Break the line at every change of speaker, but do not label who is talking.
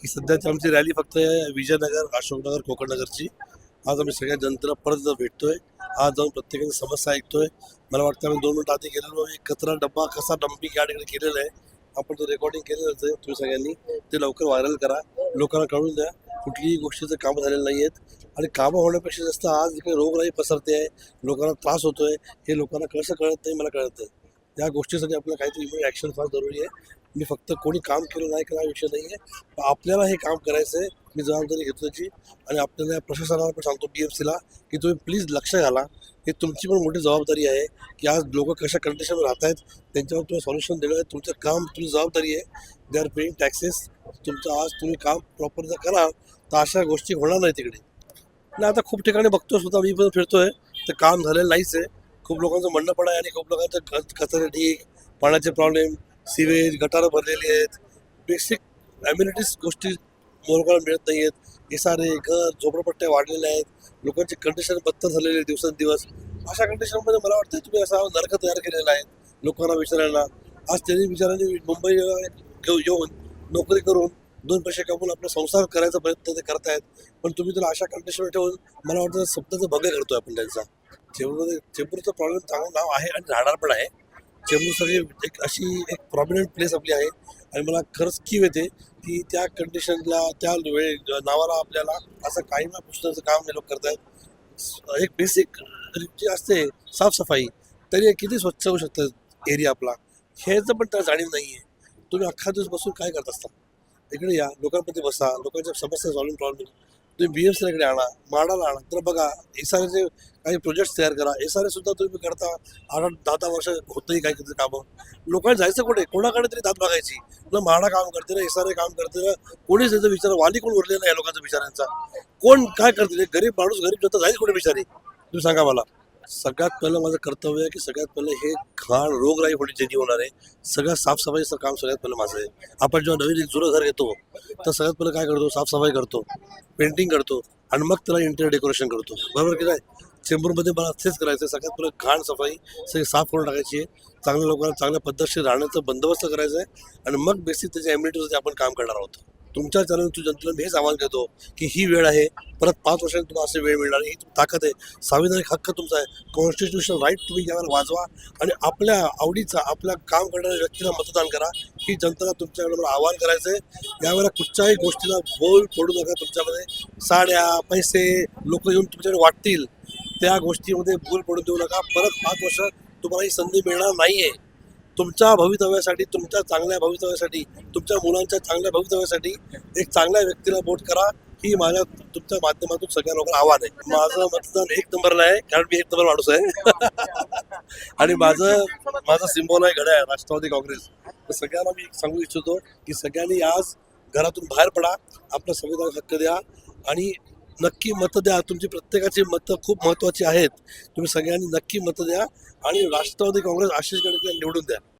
की सध्याची आमची रॅली फक्त विजयनगर, अशोकनगर, कोकणनगरची. आज आम्ही सगळ्या जनतेला परत भेटतोय. आज जाऊन प्रत्येकाची समस्या ऐकतोय. मला वाटतं आम्ही 2 मिनिटं आधी गेलेलो. एक कचरा डब्बा कसा डम्पिंग यार्ड इकडे केलेला आहे. आपण ते रेकॉर्डिंग केलेलं आहे तुम्ही सगळ्यांनी. ते लवकर व्हायरल करा. लोकांना कळून द्या. कुठलीही गोष्टीचं कामं झालेलं नाही आहेत. आणि कामं होण्यापेक्षा जास्त आज इकडे रोगराई पसरते आहे. लोकांना त्रास होतोय. हे लोकांना कसं कळत नाही, मला कळत नाही. या गोष्टीसाठी आपल्याला काहीतरी ॲक्शन फार जरुरी आहे. मी फक्त कोणी काम केलं नाही का हा विषय नाही आहे. आपल्याला हे काम करायचं आहे. मी जबाबदारी घेतो त्याची. आणि आपल्याला प्रशासनाला पण सांगतो, BMCला, की तुम्ही प्लीज लक्ष घाला. हे तुमची पण मोठी जबाबदारी आहे की आज लोक कशा कंडिशनवर राहत आहेत त्यांच्यावर तुम्ही सॉल्युशन देणं तुमचं काम, तुमची जबाबदारी आहे. They are paying taxes. तुमचं आज तुम्ही काम प्रॉपर जर कराल तर अशा गोष्टी होणार नाही तिकडे. आणि आता खूप ठिकाणी बघतो सुद्धा, मी पण फिरतोय, तर काम झालेलं नाहीच आहे. खूप लोकांचं म्हणणं पण आहे आणि खूप लोकांचं कचरा ढीक, पाण्याचे प्रॉब्लेम, सिवेज, गटारं भरलेली आहेत. बेसिक ॲम्युनिटीज गोष्टी लोकांना मिळत नाही आहेत. इसारे, घर, झोपडपट्ट्या वाढलेल्या आहेत. लोकांची कंडिशन बदतर झालेली आहे दिवसेंदिवस. अशा कंडिशनमध्ये मला वाटतं तुम्ही असा नरक तयार केलेला आहे लोकांना विचारायला. आज त्यांनी बिचारांनी मुंबई येऊन नोकरी करून 2 पैसे कमवून आपला संसार करायचा प्रयत्न ते करतायत. पण तुम्ही त्याला अशा कंडिशनवर ठेवून मला वाटतं शब्दाचा भंग करतोय आपण त्यांचा. चेंबूरचं प्रॉब्लेम चांगलं नाव आहे आणि राहणार पण आहे. चेंबूरसाठी एक अशी एक प्रॉमिनंट प्लेस आपली आहे. आणि मला खरंच कीव येते की त्या कंडिशनला, त्या नावाला आपल्याला असं काही ना पुस्तकाचं काम हे लोक करतायत. एक बेसिक जी असते साफसफाई, तरी किती स्वच्छ होऊ शकतं एरिया आपला, ह्याचं पण त्याला जाणीव नाही आहे. तुम्ही अख्खा दिवस बसून काय करत असता? इकडे या, लोकांमध्ये बसा, लोकांच्या समस्या सॉल्व्ह प्रॉब्लेम. तुम्ही BMCला इकडे आणा, माडाला आणा. तर बघा, एसआरचे काही प्रोजेक्ट्स तयार करा. SRA सुद्धा तुम्ही करता 8-10 वर्ष होतही काही किती कामं. लोकांना जायचं कुठे? कोणाकडे तरी दात बघायची ना. म्हाडा काम करते ना, SRA काम करते ना, कोणीच त्याचा विचार, वाली कोण उरलेला नाही या लोकांचा बिचाऱ्यांचा. कोण काय करते? गरीब माणूस, गरीब जनता जाईल कुठे बिचारी? तुम्ही सांगा मला. सगळ्यात पहिलं माझं कर्तव्य आहे की सगळ्यात पहिलं हे घाण रोगराई होणे ज्यांनी होणार आहे, सगळ्या साफसफाईचं काम सगळ्यात पहिलं माझं आहे. आपण जेव्हा नवीन एक जुनं घर घेतो तर सगळ्यात पहिलं काय करतो? साफसफाई करतो, पेंटिंग करतो आणि मग त्याला इंटेरियर डेकोरेशन करतो. बरोबर की नाही? चेंबूरमध्ये मला तेच करायचं आहे. सगळ्यात पहिलं घाण सफाई सगळी साफ करून टाकायची आहे. चांगल्या लोकांना चांगल्या पद्धतशीर राहण्याचा बंदोबस्त करायचा आहे. आणि मग बेसिक त्याच्या ॲम्युनिटीवरती आपण काम करणार आहोत. तुमच्या चॅनल जनतेला मी हेच आवाहन करतो की ही वेळ आहे. परत 5 वर्षांनी तुम्हाला असे वेळ मिळणार. ही ताकद आहे. संविधानिक हक्क तुमचा आहे. कॉन्स्टिट्यूशनल राईट तुम्ही यावेळेला वाजवा आणि आपल्या आवडीचा, आपल्या काम करणाऱ्या व्यक्तीला मतदान करा. ही जनतेला तुमच्याकडे मला आवाहन करायचं आहे. यावेळेला कुठच्याही गोष्टीला बोल पडू नका. तुमच्यामध्ये साड्या, पैसे लोक येऊन तुमच्याकडे वाटतील, त्या गोष्टीमध्ये भूल पडून देऊ नका. परत 5 वर्ष तुम्हाला ही संधी मिळणार नाही आहे. तुमच्या भवितव्यासाठी, तुमच्या चांगल्या भवितव्यासाठी, तुमच्या मुलांच्या चांगल्या भवितव्यासाठी एक चांगल्या व्यक्तीला वोट करा. ही माझ्या तुमच्या माध्यमातून सगळ्या लोकांना आव्हान आहे. माझं मतदान 1 नंबरला आहे, कारण मी 1 नंबर माणूस आहे. आणि माझं सिम्बॉल आहे घड्याळ, राष्ट्रवादी काँग्रेस. तर सगळ्यांना मी सांगू इच्छितो की सगळ्यांनी आज घरातून बाहेर पडा, आपला संविधानिक हक्क द्या आणि नक्की मतं द्या. तुमची प्रत्येकाची मतं खूप महत्त्वाची आहेत. तुम्ही सगळ्यांनी नक्की मतं द्या आणि राष्ट्रवादी काँग्रेस आशिष गडकरी निवडून द्या.